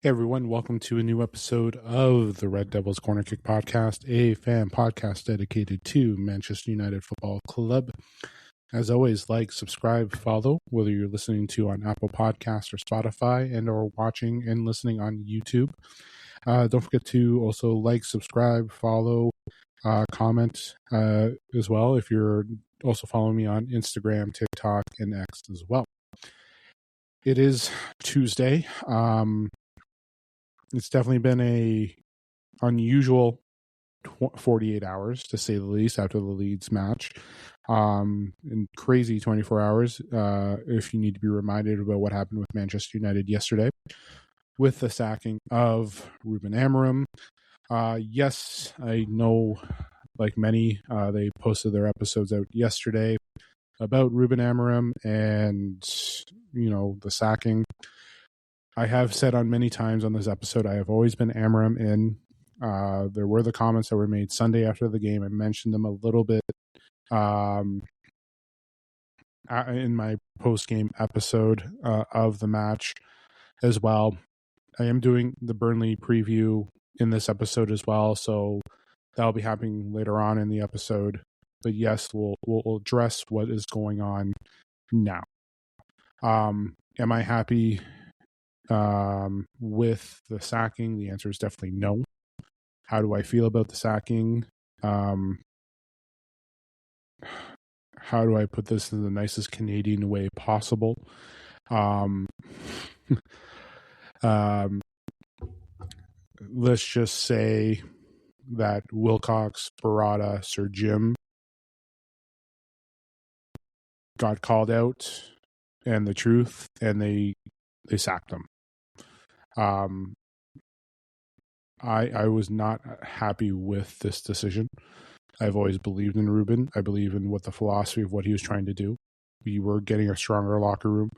Hey everyone, welcome to a new episode of the Red Devils Corner Kick Podcast, a fan podcast dedicated to Manchester United Football Club. As always, like, subscribe, follow, whether you're listening to on Apple Podcasts or Spotify and or watching and listening on YouTube. Don't forget to also like, subscribe, follow, comment as well if you're also following me on Instagram, TikTok, and X as well. It is Tuesday. It's definitely been a unusual 48 hours, to say the least, after the Leeds match. And crazy 24 hours if you need to be reminded about what happened with Manchester United yesterday with the sacking of Ruben Amorim. Yes, I know, like many, they posted their episodes out yesterday about Ruben Amorim and, the sacking. I have said on many times on this episode, I have always been Amorim in. There were the comments that were made Sunday after the game. I mentioned them a little bit in my post-game episode of the match as well. I am doing the Burnley preview in this episode as well, so that'll be happening later on in the episode. But yes, we'll address what is going on now. Am I happy with the sacking? The answer is definitely no. How do I feel about the sacking? How do I put this in the nicest Canadian way possible? Let's just say that Wilcox, Barada, Sir Jim got called out and the truth, and they sacked them. I was not happy with this decision. I've always believed in Ruben. I believe in what the philosophy of what he was trying to do. We were getting a stronger locker room.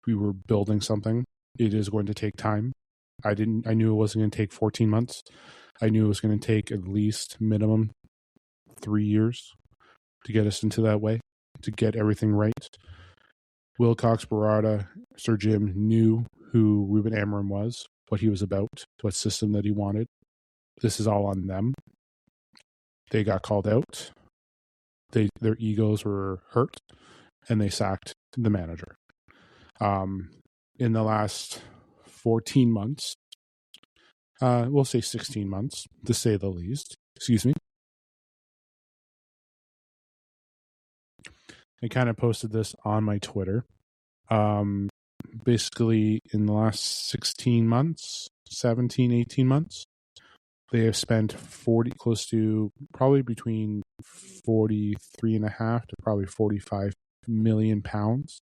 We were building something. It is going to take time. I knew it wasn't going to take 14 months. I knew it was going to take at least minimum 3 years to get us into that way, to get everything right. Wilcox, Barada, Sir Jim knew who Ruben Amorim was, what he was about, what system that he wanted. This is all on them. They got called out. Their egos were hurt, and they sacked the manager. In the last 14 months, we'll say 16 months, to say the least. Excuse me. I kind of posted this on my Twitter. Basically, in the last 16 months, 17, 18 months, they have spent close to probably between 43.5 to probably 45 million pounds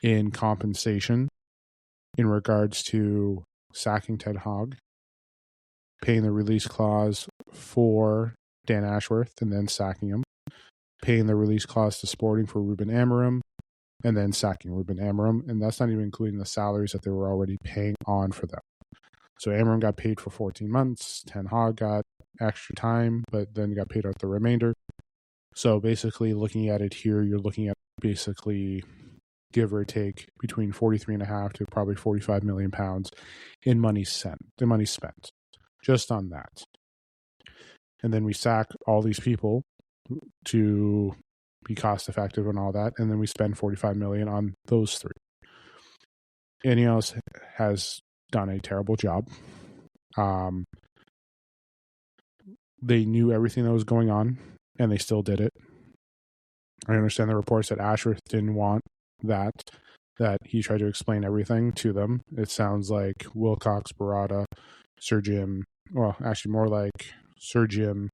in compensation in regards to sacking Ted Hogg, paying the release clause for Dan Ashworth and then sacking him, paying the release clause to Sporting for Ruben Amorim, and then sacking Ruben Amorim. And that's not even including the salaries that they were already paying on for them. So Amorim got paid for 14 months. Ten Hag got extra time, but then got paid out the remainder. So basically, looking at it here, you're looking at basically, give or take, between 43.5 to probably 45 million pounds in money spent, just on that. And then we sack all these people to be cost effective and all that, and then we spend 45 million on those three. Ineos has done a terrible job. They knew everything that was going on, and they still did it. I understand the reports that Ashworth didn't want that he tried to explain everything to them. It sounds like Wilcox, Barada, Sir Jim, well, actually more like Sir Jim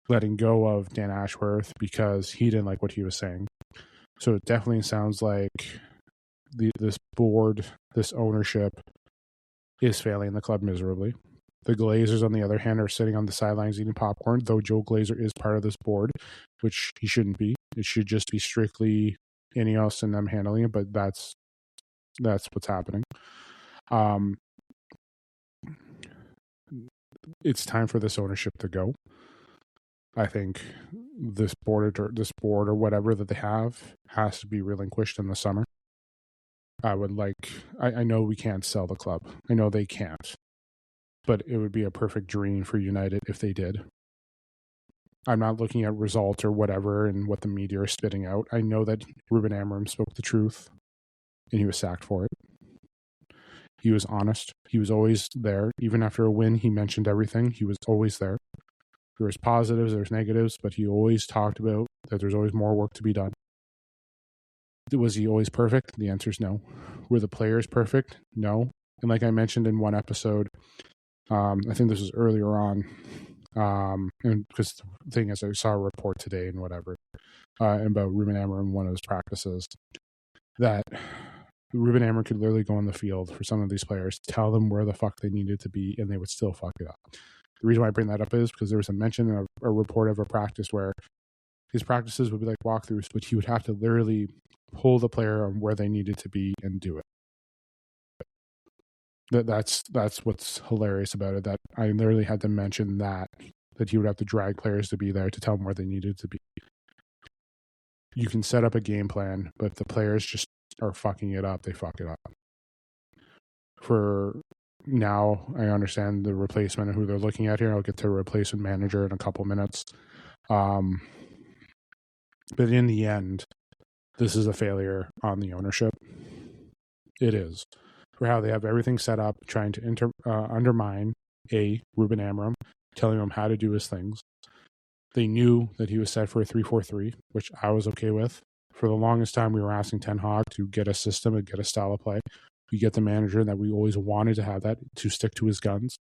letting go of Dan Ashworth because he didn't like what he was saying. So it definitely sounds like this board, this ownership is failing the club miserably. The Glazers, on the other hand, are sitting on the sidelines eating popcorn, though Joe Glazer is part of this board, which he shouldn't be. It should just be strictly Ineos and them handling it, but that's what's happening. It's time for this ownership to go. I think this board or whatever that they have has to be relinquished in the summer. I know we can't sell the club. I know they can't. But it would be a perfect dream for United if they did. I'm not looking at results or whatever and what the media are spitting out. I know that Ruben Amorim spoke the truth and he was sacked for it. He was honest. He was always there. Even after a win, he mentioned everything. He was always there. There was positives, there's negatives, but he always talked about that there's always more work to be done. Was he always perfect? The answer is no. Were the players perfect? No. And like I mentioned in one episode, I think this was earlier on, and because the thing is, I saw a report today and whatever about Ruben Amorim, one of his practices, that Ruben Amorim could literally go on the field for some of these players, tell them where the fuck they needed to be, and they would still fuck it up. The reason why I bring that up is because there was a mention in a report of a practice where his practices would be like walkthroughs, but he would have to literally pull the player on where they needed to be and do it. That's what's hilarious about it, that I literally had to mention that he would have to drag players to be there to tell them where they needed to be. You can set up a game plan, but if the players just are fucking it up, they fuck it up. For now, I understand the replacement and who they're looking at here. I'll get to replacement manager in a couple minutes. But in the end, this is a failure on the ownership. It is. For how they have everything set up, trying to undermine Ruben Amorim, telling him how to do his things. They knew that he was set for a 3-4-3, which I was okay with. For the longest time, we were asking Ten Hag to get a system and get a style of play. We get the manager that we always wanted to have, that to stick to his guns.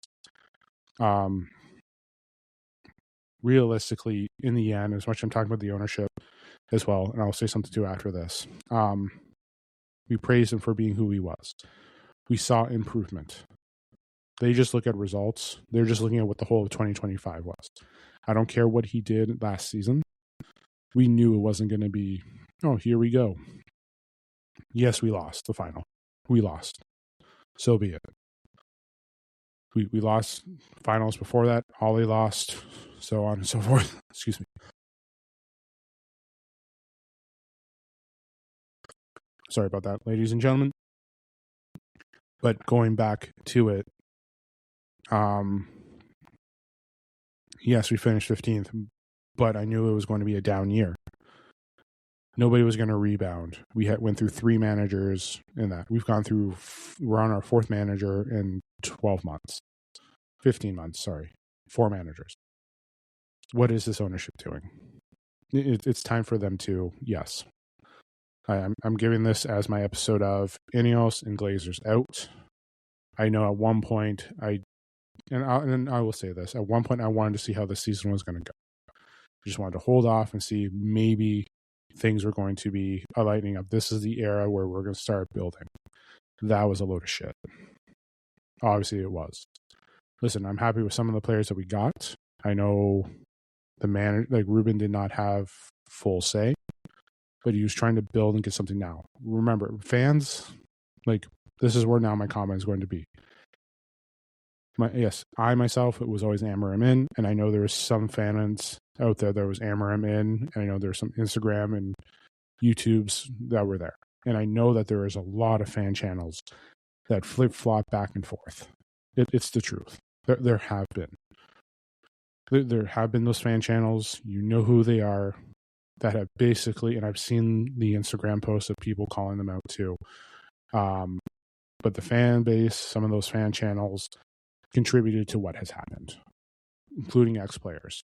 Realistically, in the end, as much as I'm talking about the ownership as well, and I'll say something too after this, we praised him for being who he was. We saw improvement. They just look at results. They're just looking at what the whole of 2025 was. I don't care what he did last season. We knew it wasn't going to be, oh, here we go. Yes, we lost the final. We lost. So be it. We lost finals before that. Ollie lost, so on and so forth. Excuse me. Sorry about that, ladies and gentlemen. But going back to it, yes, we finished 15th, but I knew it was going to be a down year. Nobody was going to rebound. We went through 3 managers in that. We're on our 4th manager in 12 months. 15 months, sorry. 4 managers. What is this ownership doing? It's time for them to, yes. I'm giving this as my episode of Ineos and Glazers out. I know at one point, I will say this, at one point I wanted to see how the season was going to go. I just wanted to hold off and see maybe things were going to be lightening up. This is the era where we're going to start building. That was a load of shit. Obviously it was. Listen, I'm happy with some of the players that we got. I know the manager, like Ruben, did not have full say, but he was trying to build and get something now. Remember, fans, like, this is where now my comment is going to be. I myself, it was always Amorim in, and I know there's some fans out there that was Amorim in, and I know there's some Instagram and YouTubes that were there. And I know that there is a lot of fan channels that flip-flop back and forth. It's the truth. There have been. There have been those fan channels, you know who they are, that have basically, and I've seen the Instagram posts of people calling them out too. But the fan base, some of those fan channels contributed to what has happened, including ex-players.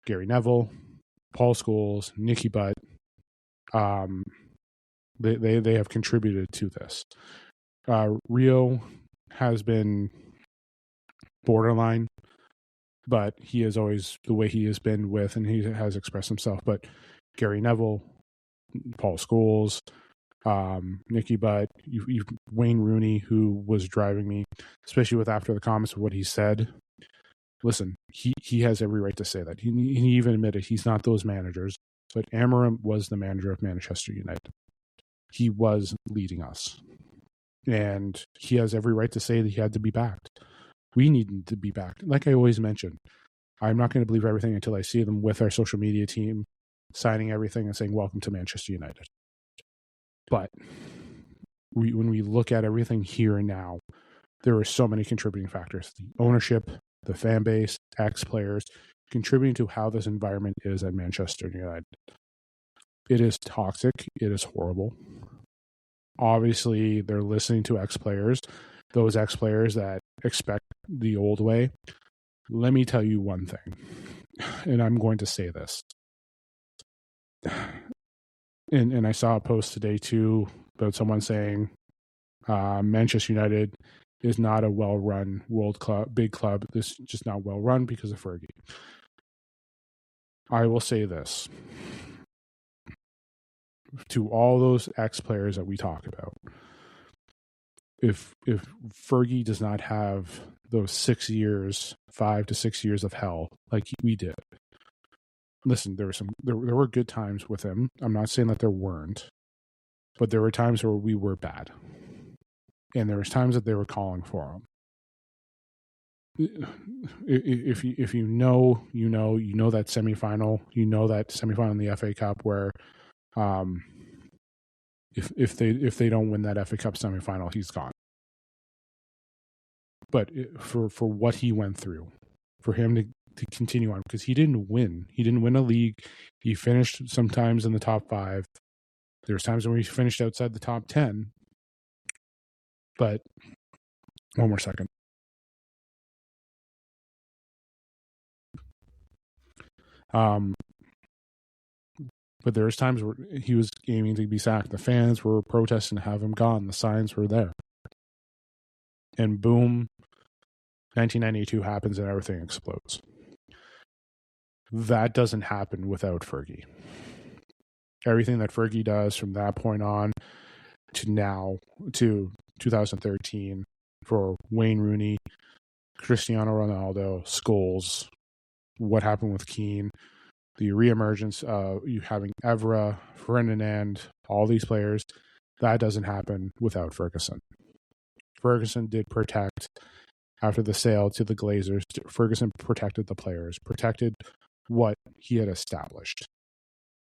Gary Neville, Paul Scholes, Nicky Butt, they have contributed to this. Rio has been borderline, but he is always the way he has been with, and he has expressed himself. But Gary Neville, Paul Scholes, Nicky Butt, Wayne Rooney, who was driving me, especially with after the comments of what he said. Listen, he has every right to say that. He even admitted he's not those managers, but Amorim was the manager of Manchester United. He was leading us. And he has every right to say that he had to be backed. We needed to be backed. Like I always mention, I'm not going to believe everything until I see them with our social media team signing everything and saying, welcome to Manchester United. But when we look at everything here and now, there are so many contributing factors: the ownership, the fan base, ex-players, contributing to how this environment is at Manchester United. It is toxic. It is horrible. Obviously, they're listening to ex-players, those ex-players that expect the old way. Let me tell you one thing, and I'm going to say this. And I saw a post today, too, about someone saying Manchester United is not a well-run big club. This is just not well-run because of Fergie. I will say this to all those ex-players that we talk about. If Fergie does not have those 5 to 6 years of hell like we did, listen, there were good times with him. I'm not saying that there weren't, but there were times where we were bad, and there was times that they were calling for him. If you know that semifinal, in the FA Cup where, if they don't win that FA Cup semifinal, he's gone. But for what he went through, for him to continue on, because he didn't win a league. He finished sometimes in the top 5. There was times when he finished outside the top 10. But one more second. But there was times where he was aiming to be sacked. The fans were protesting to have him gone. The signs were there. And boom, 1992 happens and everything explodes. That doesn't happen without Fergie. Everything that Fergie does from that point on to now, to 2013, for Wayne Rooney, Cristiano Ronaldo, Scholes, what happened with Keane, the reemergence of you having Evra, Ferdinand, all these players, that doesn't happen without Ferguson. Ferguson did protect, after the sale to the Glazers, Ferguson protected the players, protected what he had established.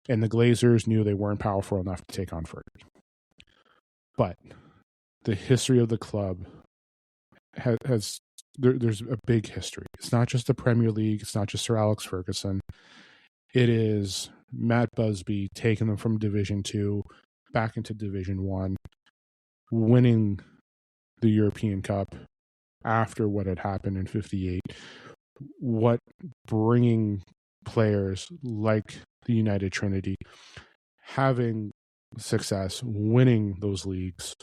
And the Glazers knew they weren't powerful enough to take on Fergie. But the history of the club there's a big history. It's not just the Premier League. It's not just Sir Alex Ferguson. It is Matt Busby taking them from Division 2 back into Division 1, winning the European Cup after what had happened in 58, bringing players like the United Trinity, having success, winning those leagues.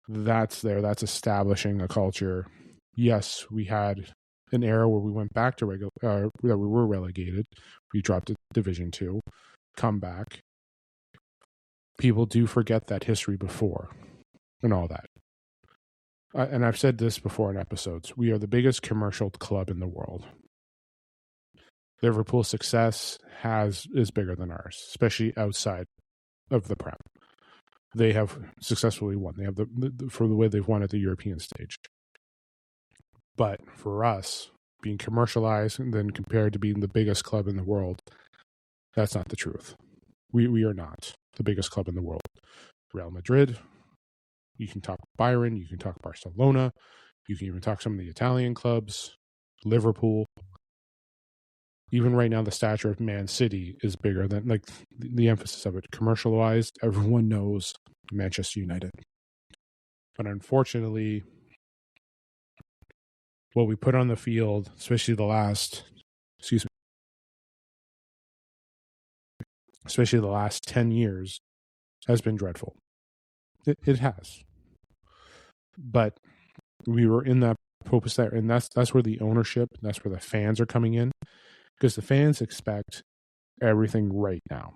That's establishing a culture. Yes, we had an era where we went back to that we were relegated. We dropped to Division 2, come back. People do forget that history before and all that. And I've said this before in episodes. We are the biggest commercial club in the world. Liverpool's success is bigger than ours, especially outside of the Prem. They have successfully won. They have for the way they've won at the European stage. But for us, being commercialized and then compared to being the biggest club in the world, that's not the truth. We are not the biggest club in the world. Real Madrid, you can talk Bayern, you can talk Barcelona, you can even talk some of the Italian clubs, Liverpool. Even right now, the stature of Man City is bigger than, like, the emphasis of it. Commercialized, everyone knows Manchester United. But unfortunately, what we put on the field, especially the last 10 years, has been dreadful. It has. But we were in that purpose there, and that's where the ownership, that's where the fans are coming in. Because the fans expect everything right now.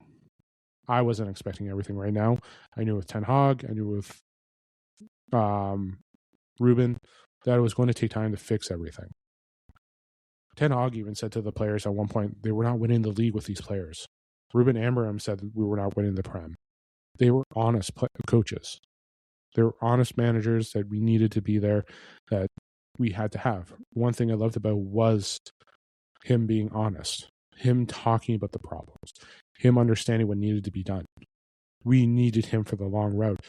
I wasn't expecting everything right now. I knew with Ten Hag, I knew with Ruben, that it was going to take time to fix everything. Ten Hag even said to the players at one point, they were not winning the league with these players. Ruben Amorim said that we were not winning the Prem. They were honest coaches. They were honest managers that we needed to be there, that we had to have. One thing I loved about was him being honest, him talking about the problems, him understanding what needed to be done. We needed him for the long route.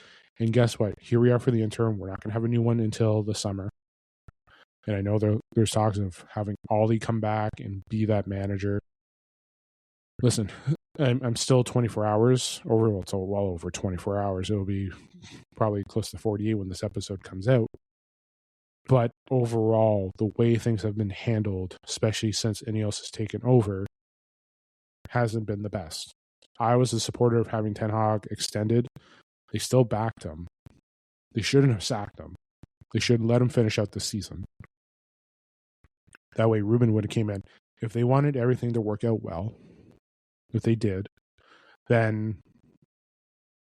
And guess what? Here we are for the interim. We're not going to have a new one until the summer. And I know there's talks of having Ollie come back and be that manager. Listen, I'm still 24 hours over. Well, it's well over 24 hours. It'll be probably close to 48 when this episode comes out. But overall, the way things have been handled, especially since Ineos has taken over, hasn't been the best. I was a supporter of having Ten Hag extended. They still backed him. They shouldn't have sacked him. They should let him finish out the season. That way, Ruben would have came in. If they wanted everything to work out well, if they did, then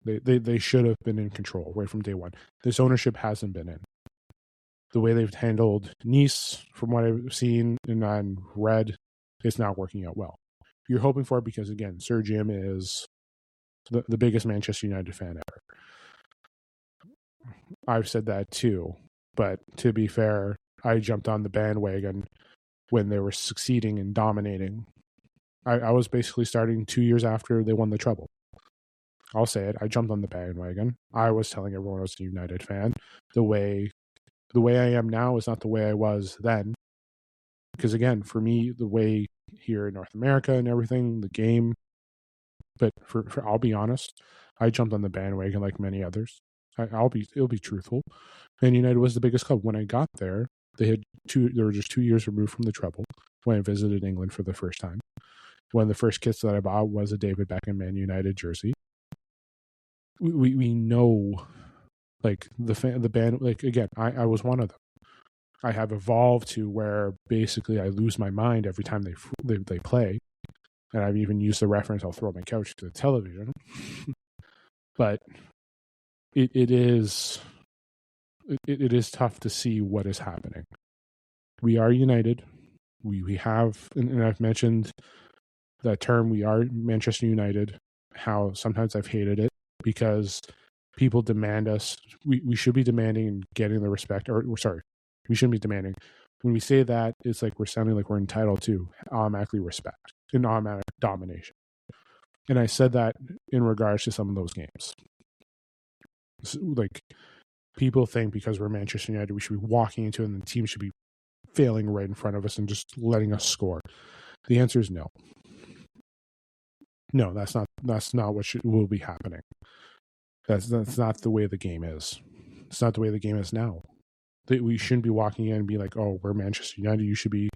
they should have been in control right from day one. This ownership hasn't been in. The way they've handled Nice, from what I've seen and read, it's not working out well. You're hoping for it because, again, Sir Jim is the biggest Manchester United fan ever. I've said that too, but to be fair, I jumped on the bandwagon when they were succeeding and dominating. I was basically starting 2 years after they won the treble. I'll say it. I jumped on the bandwagon. I was telling everyone I was a United fan. The way I am now is not the way I was then. Because again, for me, the way here in North America and everything, the game. But for I'll be honest, I jumped on the bandwagon like many others. It'll be truthful. Man United was the biggest club. When I got there, they were just 2 years removed from the treble when I visited England for the first time. One of the first kits that I bought was a David Beckham Man United jersey. We know, like the band, like again, I was one of them. I have evolved to where basically I lose my mind every time they play, and I've even used the reference. I'll throw my couch to the television, but it is tough to see what is happening. We are united. We have, and I've mentioned that term. We are Manchester United. How sometimes I've hated it because people demand us. We should be demanding and getting the respect. We shouldn't be demanding. When we say that, it's like we're sounding like we're entitled to automatically respect and automatic domination. And I said that in regards to some of those games. So, like, people think because we're Manchester United, we should be walking into it and the team should be failing right in front of us and just letting us score. The answer is no. No, that's not what will be happening. That's not the way the game is. It's not the way the game is now. We shouldn't be walking in and be like, oh, we're Manchester United. You should be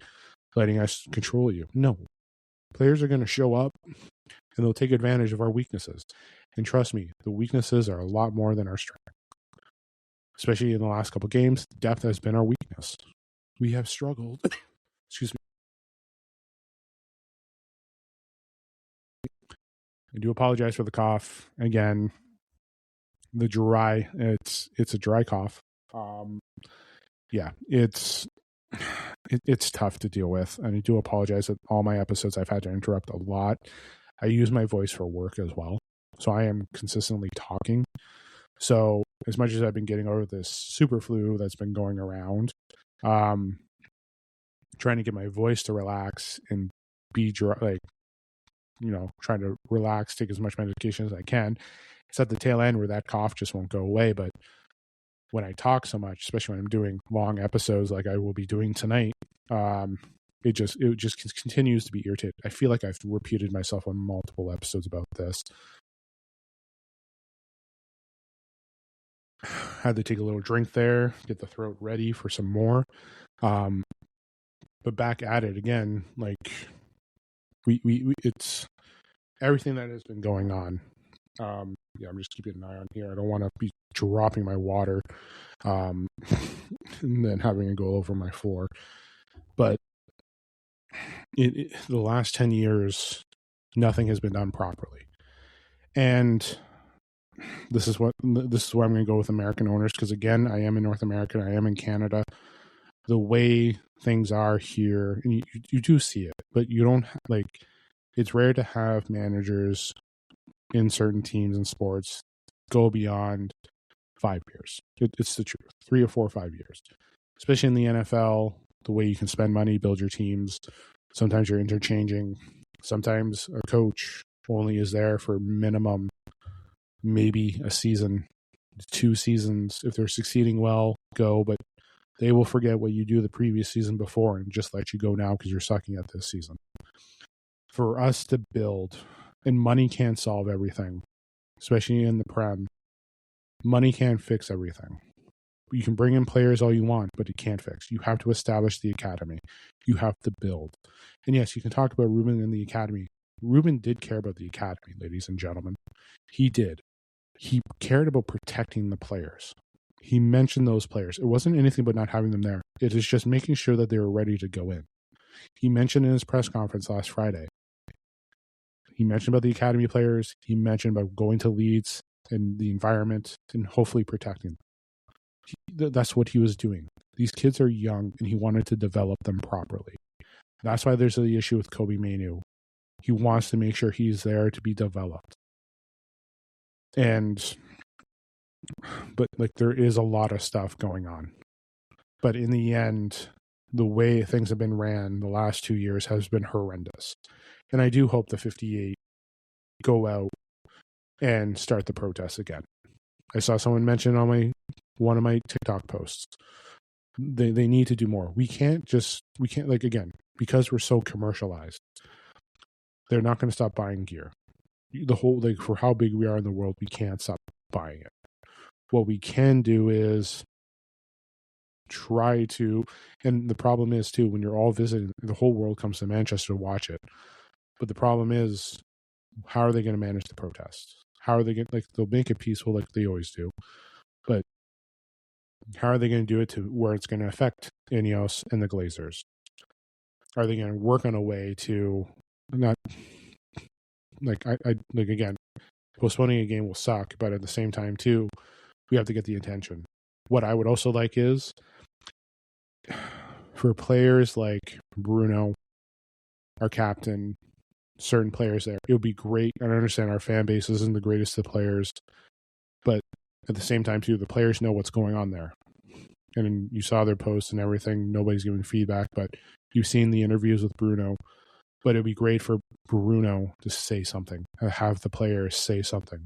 letting us control you. No. Players are going to show up and they'll take advantage of our weaknesses. And trust me, the weaknesses are a lot more than our strength. Especially in the last couple of games, depth has been our weakness. We have struggled. Excuse me. I do apologize for the cough. Again, it's a dry cough. Yeah, it's tough to deal with, and I do apologize that all my episodes I've had to interrupt a lot. I use my voice for work as well, so I am consistently talking. So as much as I've been getting over this super flu that's been going around, trying to get my voice to relax and be dry, trying to relax, take as much medication as I can. It's at the tail end where that cough just won't go away, but when I talk so much, especially when I'm doing long episodes like I will be doing tonight, it just continues to be irritated. I feel like I've repeated myself on multiple episodes about this. Had to take a little drink there, get the throat ready for some more. But back at it again, like we it's everything that has been going on. I'm just keeping an eye on here. I don't want to be dropping my water and then having it go over my floor. But the last 10 years, nothing has been done properly. And this is where I'm going to go with American owners, because again, I am in North America, I am in Canada. The way things are here, and you do see it, but you don't it's rare to have managers in certain teams and sports go beyond 5 years. It's the truth. 3 or 4 or 5 years, especially in the NFL, the way you can spend money, build your teams. Sometimes you're interchanging. Sometimes a coach only is there for minimum, maybe a season, 2 seasons. If they're succeeding well, go, but they will forget what you do the previous season before and just let you go now because you're sucking at this season. For us to build, and money can't solve everything, especially in the Prem. Money can't fix everything. You can bring in players all you want, but it can't fix. You have to establish the academy. You have to build. And yes, you can talk about Ruben and the academy. Ruben did care about the academy, ladies and gentlemen. He did. He cared about protecting the players. He mentioned those players. It wasn't anything but not having them there. It is just making sure that they were ready to go in. He mentioned in his press conference last Friday, he mentioned about the academy players. He mentioned about going to Leeds and the environment and hopefully protecting them. That's what he was doing. These kids are young and he wanted to develop them properly. That's why there's the issue with Kobe Mainu. He wants to make sure he's there to be developed. But like there is a lot of stuff going on. But in the end, the way things have been ran the last 2 years has been horrendous. And I do hope the 58 go out and start the protests again. I saw someone mention on one of my TikTok posts. They need to do more. We can't like, again, because we're so commercialized, they're not going to stop buying gear. The whole, like, for how big we are in the world, we can't stop buying it. What we can do is try to, and the problem is too, when you're all visiting, the whole world comes to Manchester to watch it. But the problem is, how are they going to manage the protests? How are they going to, like, they'll make it peaceful like they always do. But how are they going to do it to where it's going to affect Ineos and the Glazers? Are they going to work on a way to not, like, I like, again, postponing a game will suck, but at the same time too, we have to get the attention. What I would also like is for players like Bruno, our captain, certain players there, it would be great. And I understand our fan base isn't the greatest of players, but at the same time too, the players know what's going on there. And you saw their posts and everything. Nobody's giving feedback, but you've seen the interviews with Bruno. But it'd be great for Bruno to say something, have the players say something.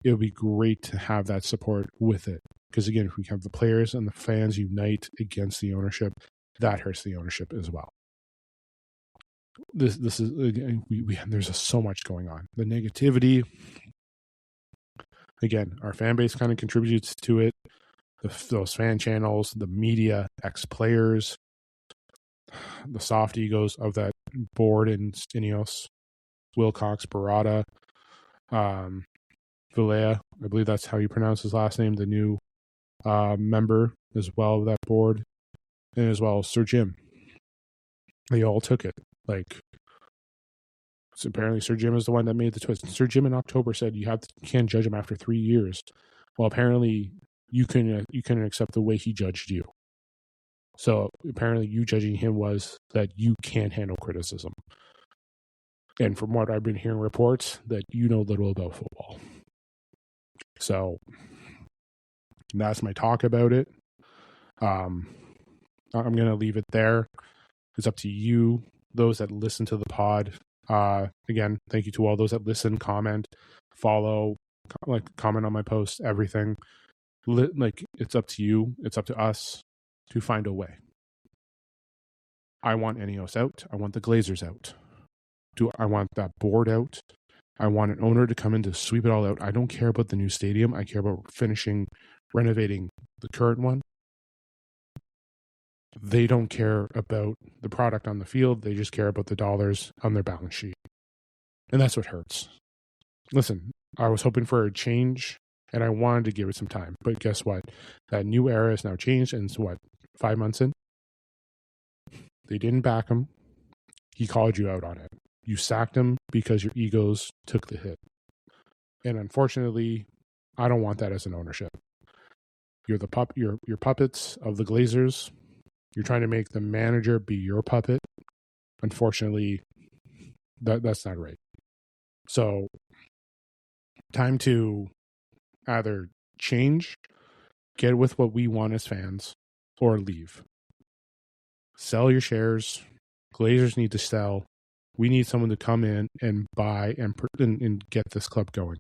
It would be great to have that support with it. Because again, if we have the players and the fans unite against the ownership, that hurts the ownership as well. This is, there's so much going on. The negativity, again, our fan base kind of contributes to it. Those fan channels, the media, ex-players, the soft egos of that board in Ineos, Wilcox, Barada, Vilea, I believe that's how you pronounce his last name, the new member as well of that board, and as well as Sir Jim. They all took it. Like, so apparently Sir Jim is the one that made the twist. Sir Jim in October said you can't judge him after 3 years. Well, apparently you couldn't accept the way he judged you. So apparently you judging him was that you can't handle criticism. And from what I've been hearing reports, that you know little about football. So that's my talk about it. I'm going to leave it there. It's up to you, those that listen to the pod. Again, thank you to all those that listen, comment, follow, comment on my posts, everything. It's up to you. It's up to us to find a way. I want Ineos out. I want the Glazers out. I want that board out. I want an owner to come in to sweep it all out. I don't care about the new stadium. I care about renovating the current one. They don't care about the product on the field. They just care about the dollars on their balance sheet. And that's what hurts. Listen, I was hoping for a change, and I wanted to give it some time. But guess what? That new era is now changed, and it's 5 months in? They didn't back him. He called you out on it. You sacked him because your egos took the hit. And unfortunately, I don't want that as an ownership. You're you're puppets of the Glazers. You're trying to make the manager be your puppet. Unfortunately, that's not right. So, time to either change, get with what we want as fans, or leave. Sell your shares. Glazers need to sell. We need someone to come in and buy and get this club going.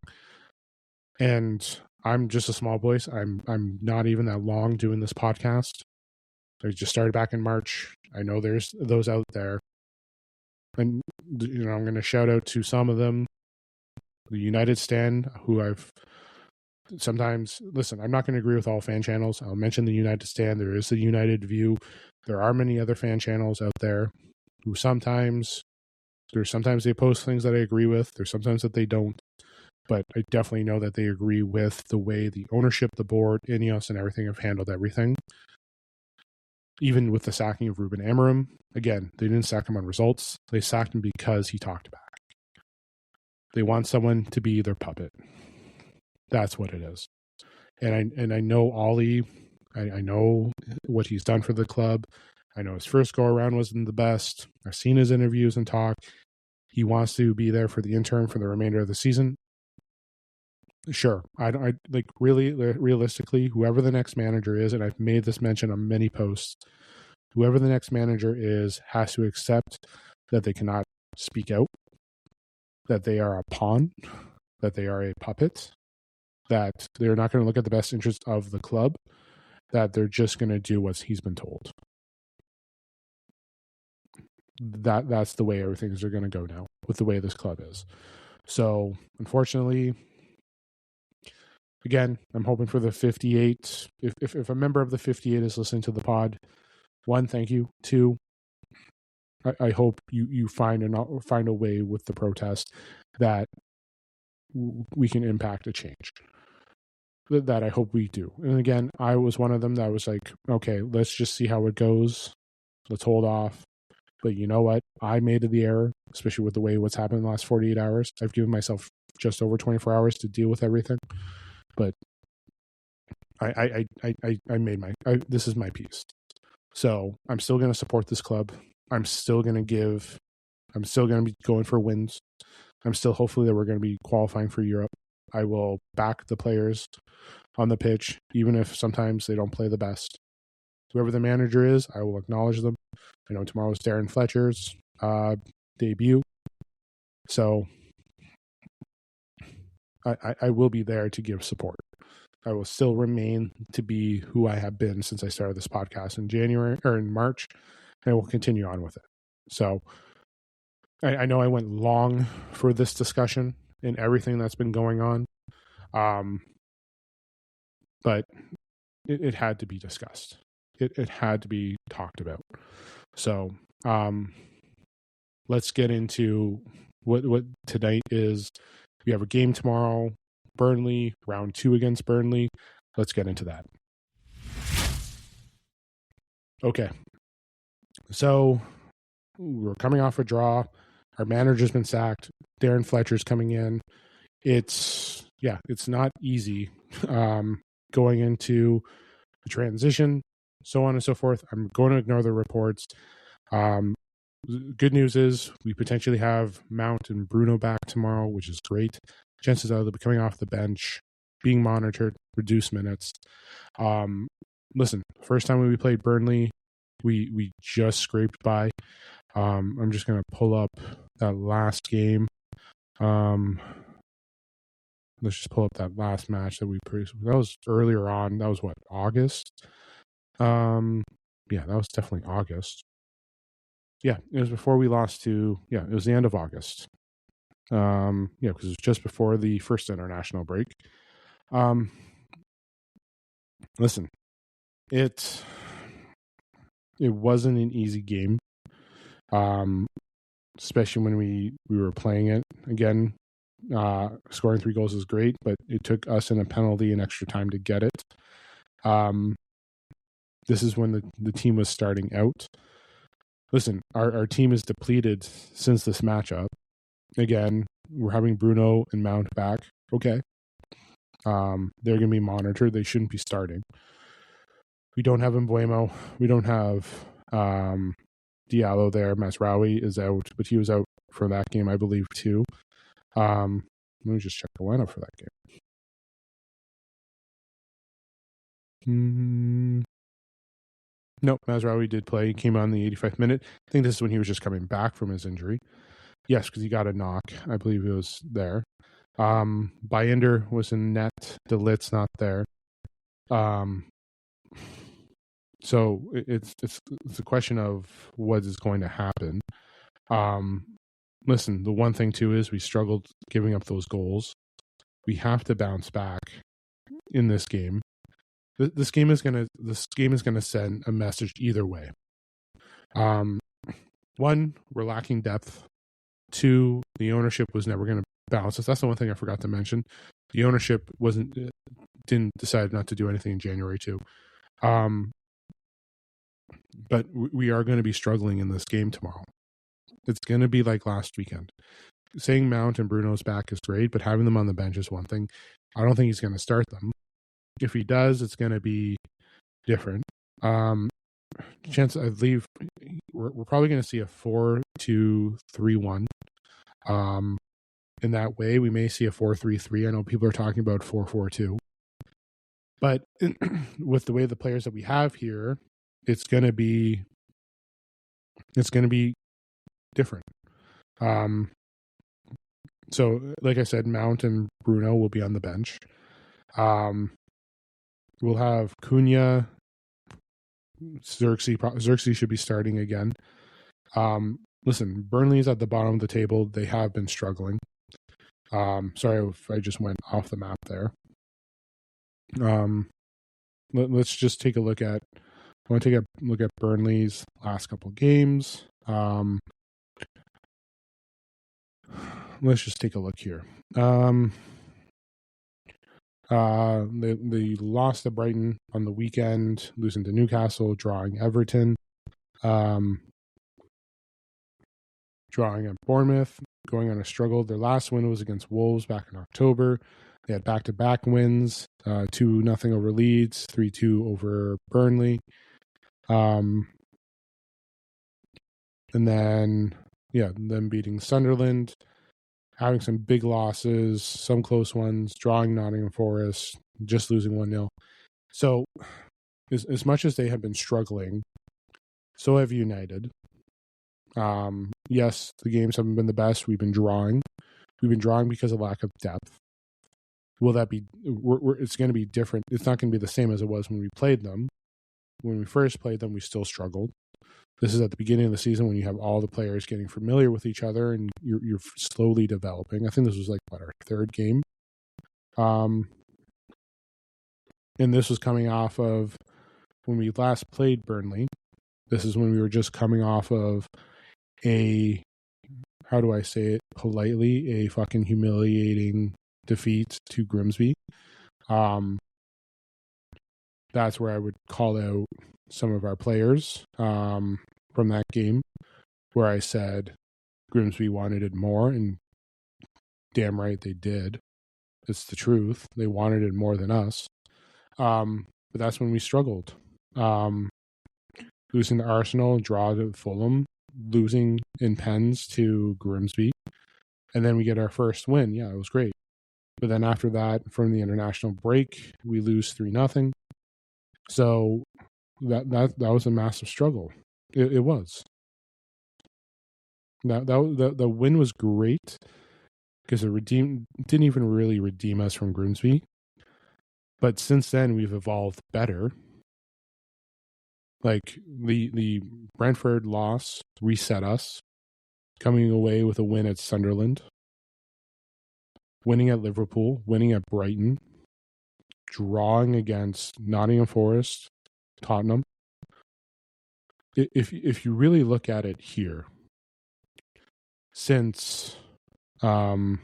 And I'm just a small voice. I'm not even that long doing this podcast. I just started back in March. I know there's those out there. And, I'm going to shout out to some of them. The United Stand, who I've sometimes, listen, I'm not going to agree with all fan channels. I'll mention the United Stand. There is the United View. There are many other fan channels out there who sometimes they post things that I agree with. There's sometimes that they don't. But I definitely know that they agree with the way the ownership, the board, Ineos, and everything have handled everything. Even with the sacking of Ruben Amorim, again, they didn't sack him on results. They sacked him because he talked back. They want someone to be their puppet. That's what it is. And I know Ollie. I know what he's done for the club. I know his first go around wasn't the best. I've seen his interviews and talk. He wants to be there for the interim for the remainder of the season. Sure. I like really realistically, whoever the next manager is, and I've made this mention on many posts, whoever the next manager is has to accept that they cannot speak out, that they are a pawn, that they are a puppet, that they're not going to look at the best interest of the club, that they're just going to do what he's been told. That's the way everything's are going to go now with the way this club is. So, unfortunately, again, I'm hoping for the 58. If a member of the 58 is listening to the pod, one, thank you. Two, I hope you find a way with the protest that we can impact a change. That I hope we do. And again, I was one of them that was like, okay, let's just see how it goes. Let's hold off. But you know what? I made the error, especially with the way what's happened in the last 48 hours. I've given myself just over 24 hours to deal with everything. But I made this is my piece. So I'm still going to support this club. I'm still going to be going for wins. I'm still hopefully that we're going to be qualifying for Europe. I will back the players on the pitch, even if sometimes they don't play the best. Whoever the manager is, I will acknowledge them. I know tomorrow's Darren Fletcher's debut. So I will be there to give support. I will still remain to be who I have been since I started this podcast in January or in March, and I will continue on with it. So I know I went long for this discussion and everything that's been going on, but it had to be discussed. It had to be talked about. So let's get into what tonight is. We have a game tomorrow, Burnley, round 2 against Burnley. Let's get into that. Okay. So we're coming off a draw. Our manager's been sacked. Darren Fletcher's coming in. It's not easy going into the transition, so on and so forth. I'm going to ignore the reports. Good news is we potentially have Mount and Bruno back tomorrow, which is great. Chances are they'll be coming off the bench, being monitored, reduced minutes. Listen, first time when we played Burnley, we just scraped by. I'm just going to pull up that last game. Let's just pull up that last match that we produced. That was earlier on. That was what, August? Yeah, that was definitely August. Yeah, it was before we lost to, it was the end of August. Because it was just before the first international break. Listen, it wasn't an easy game. Especially when we were playing it. Again, scoring 3 goals is great, but it took us in a penalty and extra time to get it. This is when the team was starting out. Listen, our team is depleted since this matchup. Again, we're having Bruno and Mount back. Okay. They're going to be monitored. They shouldn't be starting. We don't have Mbuemo. We don't have Diallo there. Masraoui is out, but he was out for that game, I believe, too. Let me just check the lineup for that game. Nope, Masraoui did play. He came on the 85th minute. I think this is when he was just coming back from his injury. Yes, because he got a knock. I believe it was there. Bayender was in net. De Ligt's not there. So it's a question of what is going to happen. Listen, the one thing too is we struggled giving up those goals. We have to bounce back in this game. This game is gonna send a message either way. One, we're lacking depth. Two, the ownership was never going to balance us. That's the one thing I forgot to mention. The ownership didn't decide not to do anything in January too. But we are going to be struggling in this game tomorrow. It's going to be like last weekend. Saying Mount and Bruno's back is great, but having them on the bench is one thing. I don't think he's going to start them. If he does, it's going to be different. Chance I believe we're probably going to see a 4-2-3-1. In that way, we may see a 4-3-3. I know people are talking about 4-4-2, but with the way the players that we have here, it's going to be different. So, like I said, Mount and Bruno will be on the bench. We'll have Cunha. Xerxes should be starting again. Listen, Burnley's at the bottom of the table. They have been struggling. Sorry if I just went off the map there. Let's just take a look at. I want to take a look at Burnley's last couple games. Let's just take a look here. They lost to Brighton on the weekend, losing to Newcastle, drawing Everton, drawing at Bournemouth, going on a struggle. Their last win was against Wolves back in October. They had back-to-back wins, 2-0 over Leeds, 3-2 over Burnley. And then, them beating Sunderland, having some big losses, some close ones, drawing Nottingham Forest, just losing 1-0. So, as much as they have been struggling, so have United. Yes, the games haven't been the best. We've been drawing. We've been drawing because of lack of depth. Will that be? It's going to be different. It's not going to be the same as it was when we played them. When we first played them, we still struggled. This is at the beginning of the season when you have all the players getting familiar with each other and you're slowly developing. I think this was our third game. And this was coming off of when we last played Burnley. This is when we were just coming off of how do I say it politely, a fucking humiliating defeat to Grimsby. That's where I would call out some of our players from that game, where I said Grimsby wanted it more, and damn right they did. It's the truth. They wanted it more than us. But that's when we struggled. Losing to Arsenal, draw to Fulham, losing in pens to Grimsby, and then we get our first win. Yeah, it was great. But then after that, from the international break, we lose 3-0. So that was a massive struggle. It was. The win was great because it didn't even really redeem us from Grimsby. But since then, we've evolved better. Like the Brentford loss reset us, coming away with a win at Sunderland, winning at Liverpool, winning at Brighton, drawing against Nottingham Forest, Tottenham. If you really look at it here, since that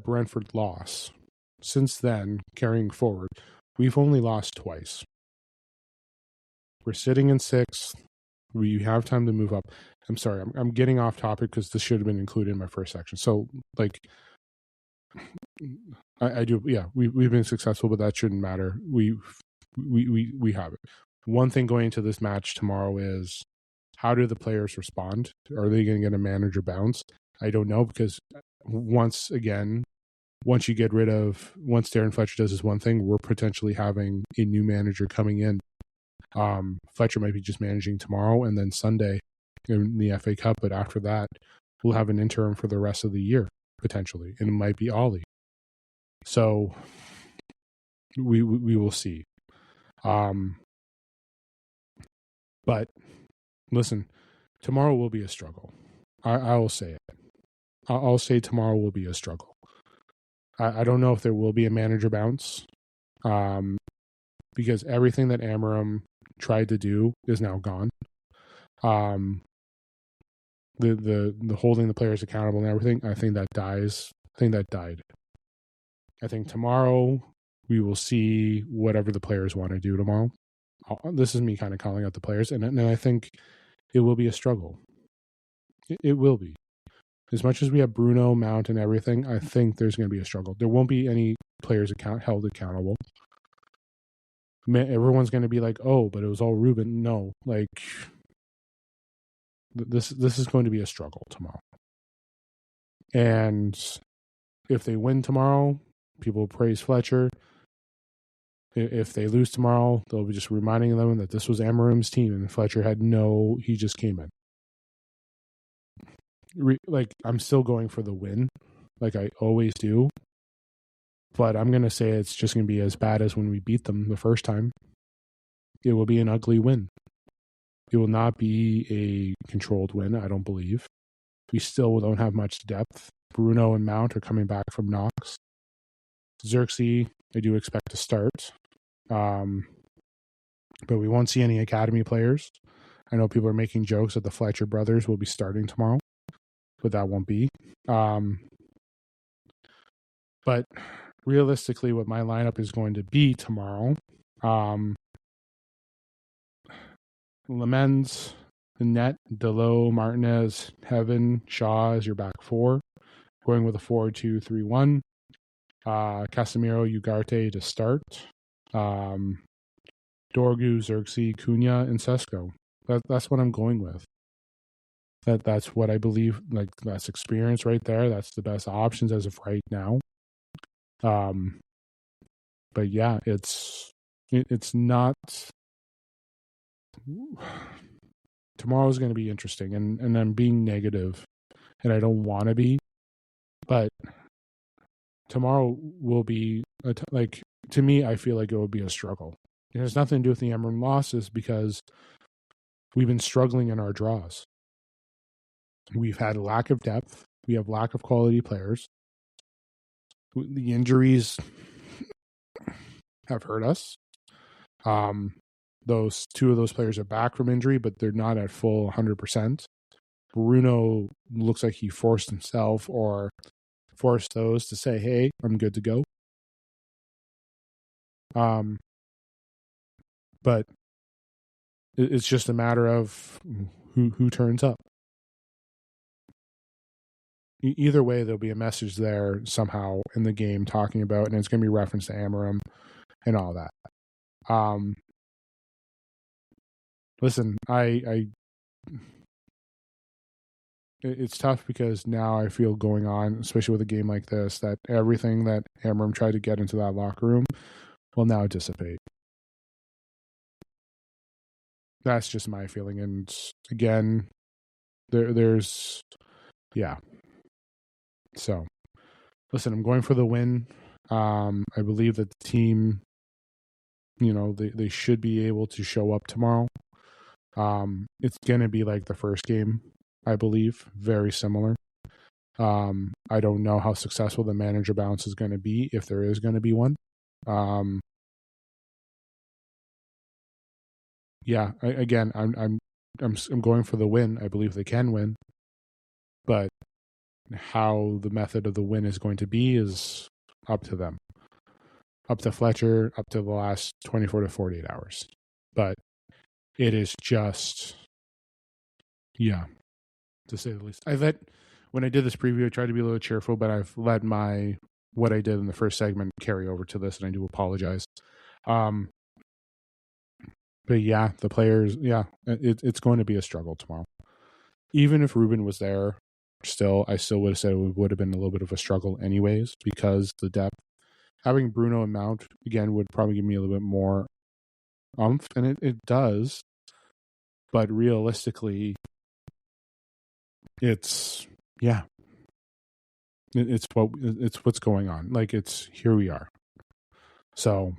Brentford loss, since then, carrying forward, we've only lost twice. We're sitting in 6th. We have time to move up. I'm sorry, I'm getting off topic because this should have been included in my first section. So, I do. Yeah, we've been successful, but that shouldn't matter. We have it. One thing going into this match tomorrow is how do the players respond? Are they going to get a manager bounce? I don't know, because once Darren Fletcher does his one thing, we're potentially having a new manager coming in. Fletcher might be just managing tomorrow and then Sunday in the FA Cup, but after that, we'll have an interim for the rest of the year, potentially, and it might be Ollie. So we will see. But listen, tomorrow will be a struggle. I will say it. I'll say tomorrow will be a struggle. I don't know if there will be a manager bounce, because everything that Amorim tried to do is now gone. The holding the players accountable and everything, I think that dies. I think that died. I think tomorrow we will see whatever the players want to do tomorrow. This is me kind of calling out the players, and I think it will be a struggle. It will be. As much as we have Bruno, Mount, and everything, I think there's going to be a struggle. There won't be any players held accountable. Everyone's going to be like, oh, but it was all Ruben. No, like, this is going to be a struggle tomorrow. And if they win tomorrow, people will praise Fletcher. If they lose tomorrow, they'll be just reminding them that this was Amorim's team and Fletcher he just came in. Like, I'm still going for the win, like I always do. But I'm going to say it's just going to be as bad as when we beat them the first time. It will be an ugly win. It will not be a controlled win, I don't believe. We still don't have much depth. Bruno and Mount are coming back from knocks. Xerxes, I do expect to start. But we won't see any academy players. I know people are making jokes that the Fletcher brothers will be starting tomorrow, but that won't be. But realistically, what my lineup is going to be tomorrow, Lamens, Net, Delo, Martinez, Heaven, Shaw is your back four. Going with a 4-2-3-1. Casemiro, Ugarte to start. Dorgu, Xerxes, Cunha, and Sesko. That's what I'm going with. That's what I believe. Like, that's experience right there. That's the best options as of right now. But yeah, it's not. Tomorrow's going to be interesting, and I'm being negative, and I don't want to be, but tomorrow will be like, to me, I feel like it will be a struggle. It has nothing to do with the Amorim losses, because we've been struggling in our draws. We've had lack of depth. We have lack of quality players. The injuries have hurt us. Those two of those players are back from injury, but they're not at full 100%. Bruno looks like he forced himself or forced those to say, hey, I'm good to go. But it's just a matter of who turns up. Either way, there'll be a message there somehow in the game talking about, and it's going to be reference to Amorim and all that. Listen, it's tough, because now I feel going on, especially with a game like this, that everything that Amorim tried to get into that locker room will now dissipate. That's just my feeling. And again, there's, yeah. So, listen, I'm going for the win. I believe that the team, they should be able to show up tomorrow. It's going to be like the first game, I believe, very similar. I don't know how successful the manager bounce is going to be, if there is going to be one. Yeah, I'm going for the win. I believe they can win, but how the method of the win is going to be is up to them, up to Fletcher, up to the last 24 to 48 hours. But it is just, yeah, to say the least. When I did this preview, I tried to be a little cheerful, but I've let what I did in the first segment carry over to this, and I do apologize. But yeah, the players, it's going to be a struggle tomorrow. Even if Ruben was there, I still would have said it would have been a little bit of a struggle anyways, because the depth. Having Bruno and Mount, again, would probably give me a little bit more oomph, and it does. But realistically, it's yeah, it's what's going on. Like, it's here we are. So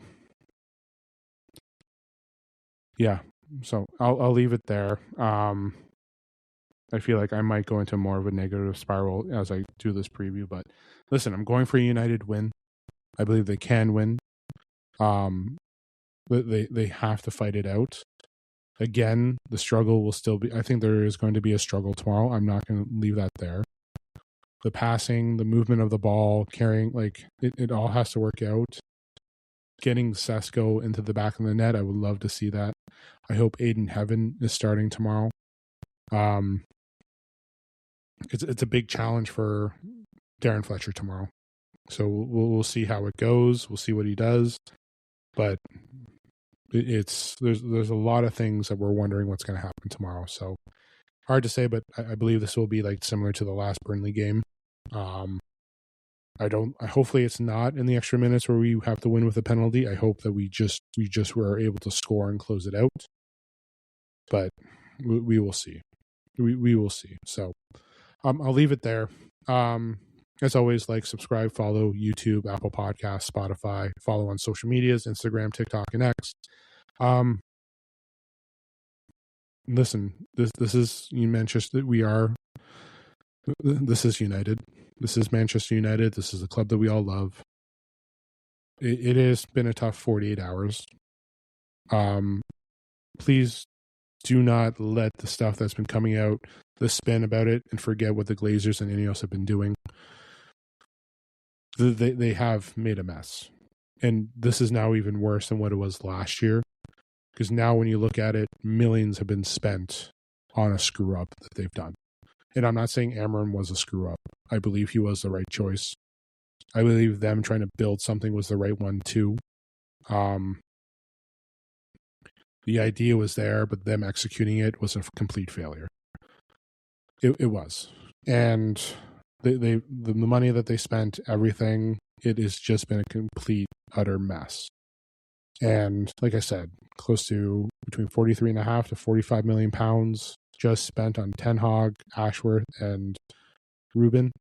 yeah, so I'll leave it there. I feel like I might go into more of a negative spiral as I do this preview, but listen, I'm going for a United win. I believe they can win. They have to fight it out. Again, the struggle will still be. I think there is going to be a struggle tomorrow. I'm not going to leave that there. The passing, the movement of the ball, carrying, like it all has to work out. Getting Sesko into the back of the net, I would love to see that. I hope Aiden Heaven is starting tomorrow. It's a big challenge for Darren Fletcher tomorrow. So we'll see how it goes. We'll see what he does. But there's a lot of things that we're wondering what's going to happen tomorrow. So hard to say, but I believe this will be like similar to the last Burnley game. Hopefully it's not in the extra minutes where we have to win with a penalty. I hope that we just were able to score and close it out. But we will see. We will see. So I'll leave it there. As always, like, subscribe, follow YouTube, Apple Podcasts, Spotify, follow on social medias, Instagram, TikTok, and X. Listen, this is Manchester. This is United. This is Manchester United. This is a club that we all love. It has been a tough 48 hours. Please do not let the stuff that's been coming out, the spin about it, and forget what the Glazers and Ineos have been doing. They have made a mess. And this is now even worse than what it was last year. Because now when you look at it, millions have been spent on a screw-up that they've done. And I'm not saying Amorim was a screw-up. I believe he was the right choice. I believe them trying to build something was the right one too. The idea was there, but them executing it was a complete failure. It was. And the money that they spent, everything, it has just been a complete, utter mess. And like I said, close to between 43.5 to 45 million pounds just spent on Ten Hag, Ashworth, and Ruben.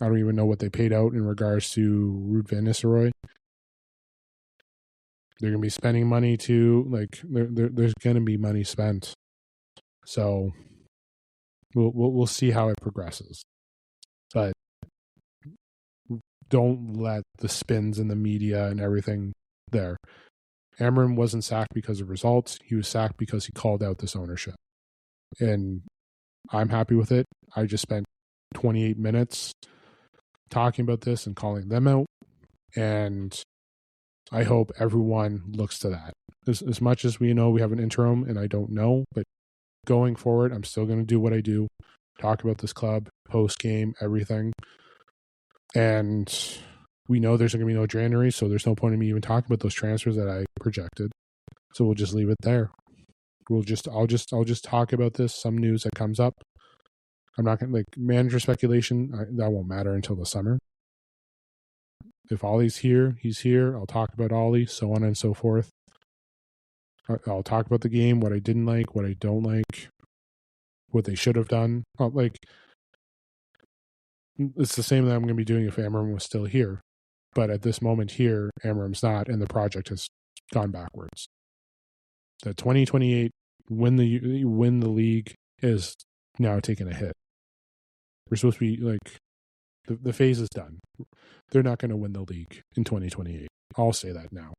I don't even know what they paid out in regards to Ruud van Nistelrooy. They're going to be spending money too. Like there's going to be money spent. So we'll see how it progresses. But don't let the spins in the media and everything there. Amorim wasn't sacked because of results. He was sacked because he called out this ownership. And I'm happy with it. I just spent 28 minutes talking about this and calling them out. And I hope everyone looks to that. As much as we know we have an interim and I don't know, but going forward, I'm still going to do what I do. Talk about this club, post-game, everything. And we know there's going to be no January, so there's no point in me even talking about those transfers that I projected. So we'll just leave it there. I'll just talk about this, some news that comes up. I'm not going to, like, manager speculation, that won't matter until the summer. If Ollie's here, he's here. I'll talk about Ollie, so on and so forth. I'll talk about the game, what I didn't like, what I don't like, what they should have done. Like, it's the same that I'm going to be doing if Amorim was still here. But at this moment here, Amorim's not, and the project has gone backwards. The 2028 win the league is now taking a hit. We're supposed to be like, the phase is done. They're not going to win the league in 2028. I'll say that now.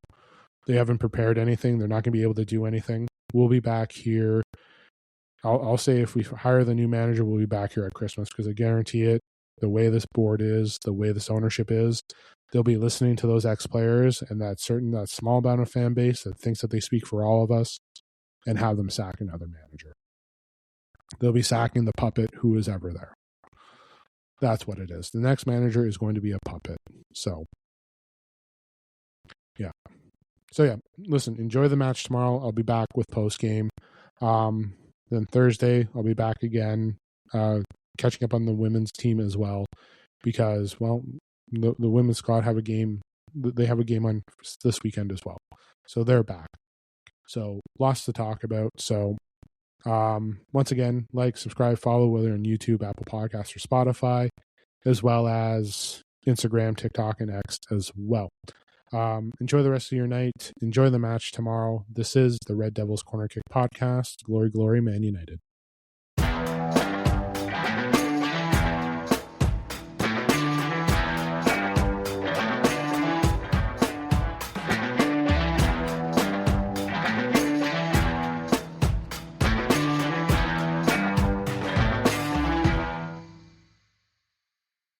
They haven't prepared anything. They're not going to be able to do anything. We'll be back here. I'll say if we hire the new manager, we'll be back here at Christmas, because I guarantee it, the way this board is, the way this ownership is, they'll be listening to those ex-players and that small amount of fan base that thinks that they speak for all of us, and have them sack another manager. They'll be sacking the puppet who is ever there. That's what it is. The next manager is going to be a puppet. So, yeah. So, yeah, listen, enjoy the match tomorrow. I'll be back with post-game. Then Thursday, I'll be back again, catching up on the women's team as well, because, well, the women's squad have a game. They have a game on this weekend as well. So they're back. So lots to talk about. So Once again, like, subscribe, follow, whether on YouTube, Apple Podcasts, or Spotify, as well as Instagram, TikTok, and X as well. Enjoy the rest of your night. Enjoy the match tomorrow. This is the Red Devils Corner Kick Podcast. Glory, glory, Man United.